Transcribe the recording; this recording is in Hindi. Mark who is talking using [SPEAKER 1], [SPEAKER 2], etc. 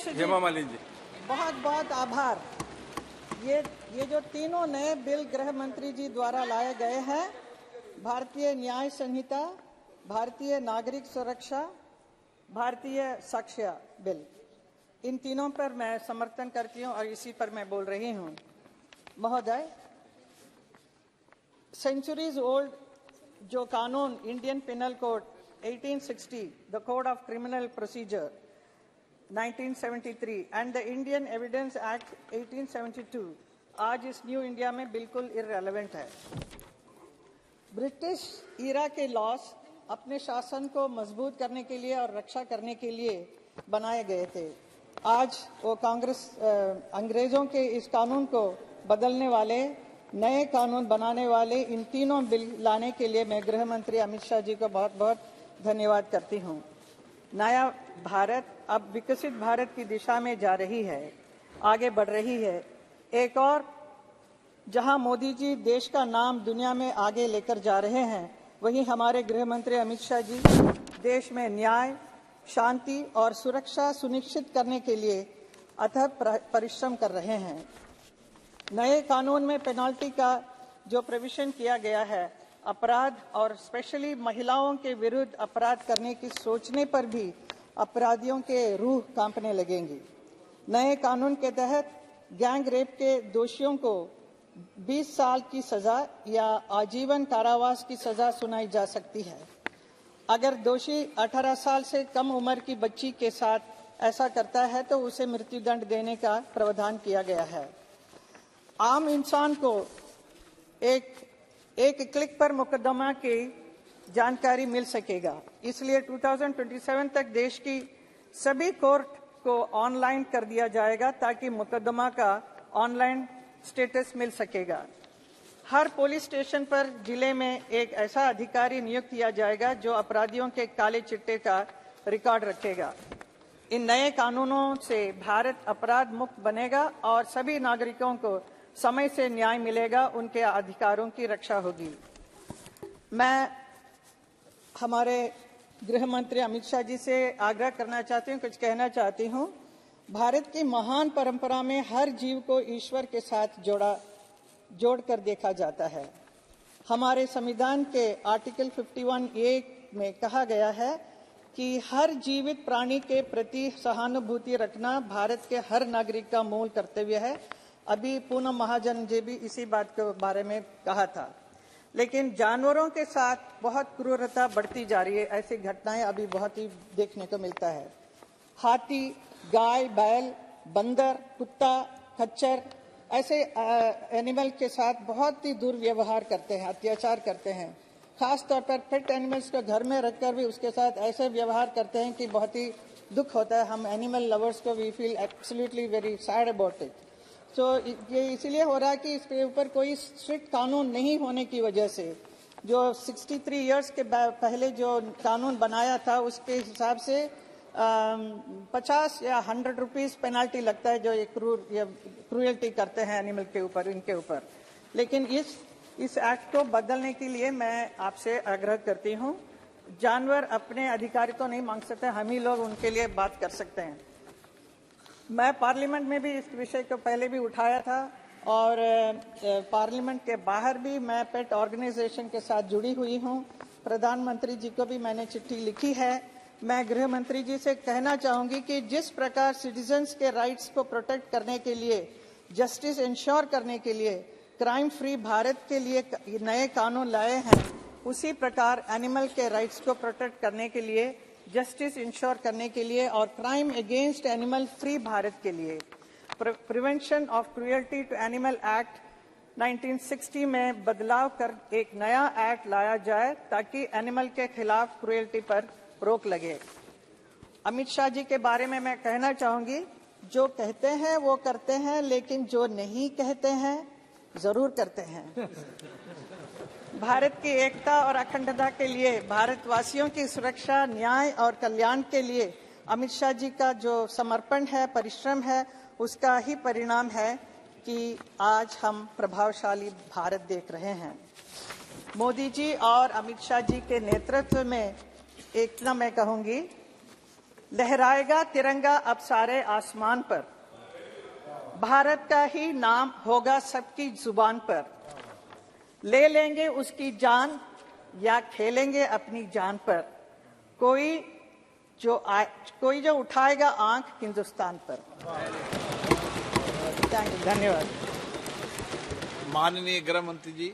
[SPEAKER 1] अध्यक्ष जी,
[SPEAKER 2] हेमा मालिनी जी,
[SPEAKER 1] बहुत बहुत आभार। ये जो तीनों नए बिल गृह मंत्री जी द्वारा लाए गए हैं, भारतीय न्याय संहिता, भारतीय नागरिक सुरक्षा, भारतीय साक्ष्य बिल, इन तीनों पर मैं समर्थन करती हूं और इसी पर मैं बोल रही हूं। महोदय, सेंचुरीज ओल्ड जो कानून Indian penal code 1860, the code of criminal procedure 1973 and the Indian evidence act 1872 आज इस न्यू इंडिया में बिल्कुल इररेलेवेंट है। ब्रिटिश ईरा के लॉस अपने शासन को मजबूत करने के लिए और रक्षा करने के लिए बनाए गए थे। आज वो अंग्रेजों के इस कानून को बदलने वाले, नए कानून बनाने वाले इन तीनों बिल लाने के लिए मैं गृह मंत्री अमित शाह जी को बहुत बहुत धन्यवाद करती हूँ। नया भारत अब विकसित भारत की दिशा में जा रही है, आगे बढ़ रही है। एक और जहां मोदी जी देश का नाम दुनिया में आगे लेकर जा रहे हैं, वहीं हमारे गृह मंत्री अमित शाह जी देश में न्याय, शांति और सुरक्षा सुनिश्चित करने के लिए अथक परिश्रम कर रहे हैं। नए कानून में पेनाल्टी का जो प्रोविजन किया गया है, अपराध और स्पेशली महिलाओं के विरुद्ध अपराध करने की सोचने पर भी अपराधियों के रूह कांपने लगेंगी। नए कानून के तहत गैंग रेप के दोषियों को 20 साल की सजा या आजीवन कारावास की सजा सुनाई जा सकती है। अगर दोषी 18 साल से कम उम्र की बच्ची के साथ ऐसा करता है तो उसे मृत्युदंड देने का प्रावधान किया गया है। आम इंसान को एक क्लिक पर मुकदमा की जानकारी मिल सकेगा। इसलिए 2027 तक देश की सभी कोर्ट को ऑनलाइन कर दिया जाएगा ताकि मुकदमा का ऑनलाइन स्टेटस मिल सकेगा। हर पुलिस स्टेशन पर जिले में एक ऐसा अधिकारी नियुक्त किया जाएगा जो अपराधियों के काले चिट्टे का रिकॉर्ड रखेगा। इन नए कानूनों से भारत अपराध मुक्त बनेगा और सभी नागरिकों को समय से न्याय मिलेगा, उनके अधिकारों की रक्षा होगी। मैं हमारे गृह मंत्री अमित शाह जी से आग्रह करना चाहती हूँ, कुछ कहना चाहती हूँ। भारत की महान परंपरा में हर जीव को ईश्वर के साथ जोड़कर देखा जाता है। हमारे संविधान के आर्टिकल 51A में कहा गया है कि हर जीवित प्राणी के प्रति सहानुभूति रखना भारत के हर नागरिक का मूल कर्तव्य है। अभी पूनम महाजन जी भी इसी बात के बारे में कहा था। लेकिन जानवरों के साथ बहुत क्रूरता बढ़ती जा रही है। ऐसी घटनाएं अभी बहुत ही देखने को मिलता है। हाथी, गाय, बैल, बंदर, कुत्ता, खच्चर ऐसे एनिमल के साथ बहुत ही दुर्व्यवहार करते हैं, अत्याचार करते हैं। खास तौर पर पेट एनिमल्स को घर में रखकर भी उसके साथ ऐसे व्यवहार करते हैं कि बहुत ही दुख होता है। हम एनिमल लवर्स को we feel absolutely very sad about it. तो ये इसलिए हो रहा है कि इसके ऊपर कोई स्ट्रिक्ट कानून नहीं होने की वजह से जो 63 इयर्स के पहले जो कानून बनाया था उसके हिसाब से 50 या 100 रुपीस पेनाल्टी लगता है जो ये क्रूरल्टी करते हैं एनिमल के ऊपर, इनके ऊपर। लेकिन इस एक्ट को बदलने के लिए मैं आपसे आग्रह करती हूँ। जानवर अपने अधिकार तो नहीं मांग सकते, हम ही लोग उनके लिए बात कर सकते हैं। मैं पार्लियामेंट में भी इस विषय को पहले भी उठाया था और पार्लियामेंट के बाहर भी मैं पेट ऑर्गेनाइजेशन के साथ जुड़ी हुई हूँ। प्रधानमंत्री जी को भी मैंने चिट्ठी लिखी है। मैं गृह मंत्री जी से कहना चाहूंगी कि जिस प्रकार सिटीजन्स के राइट्स को प्रोटेक्ट करने के लिए, जस्टिस इंश्योर करने के लिए क्राइम फ्री भारत के लिए नए कानून लाए हैं, उसी प्रकार एनिमल के राइट्स को प्रोटेक्ट करने के लिए, जस्टिस इंश्योर करने के लिए और crime against animal free Bharat के लिए prevention of cruelty to animal act 1960 में बदलाव कर एक नया एक्ट लाया जाए ताकि एनिमल के खिलाफ क्रूयल्टी पर रोक लगे। अमित शाह जी के बारे में मैं कहना चाहूंगी, जो कहते हैं वो करते हैं, लेकिन जो नहीं कहते हैं जरूर करते हैं। भारत की एकता और अखंडता के लिए, भारतवासियों की सुरक्षा, न्याय और कल्याण के लिए अमित शाह जी का जो समर्पण है, परिश्रम है, उसका ही परिणाम है कि आज हम प्रभावशाली भारत देख रहे हैं। मोदी जी और अमित शाह जी के नेतृत्व में, एक ना मैं कहूंगी, लहराएगा तिरंगा अब सारे आसमान पर, भारत का ही नाम होगा सबकी जुबान पर, ले लेंगे उसकी जान या खेलेंगे अपनी जान पर, कोई जो उठाएगा आंख हिंदुस्तान पर। धन्यवाद।
[SPEAKER 2] माननीय गृह मंत्री जी।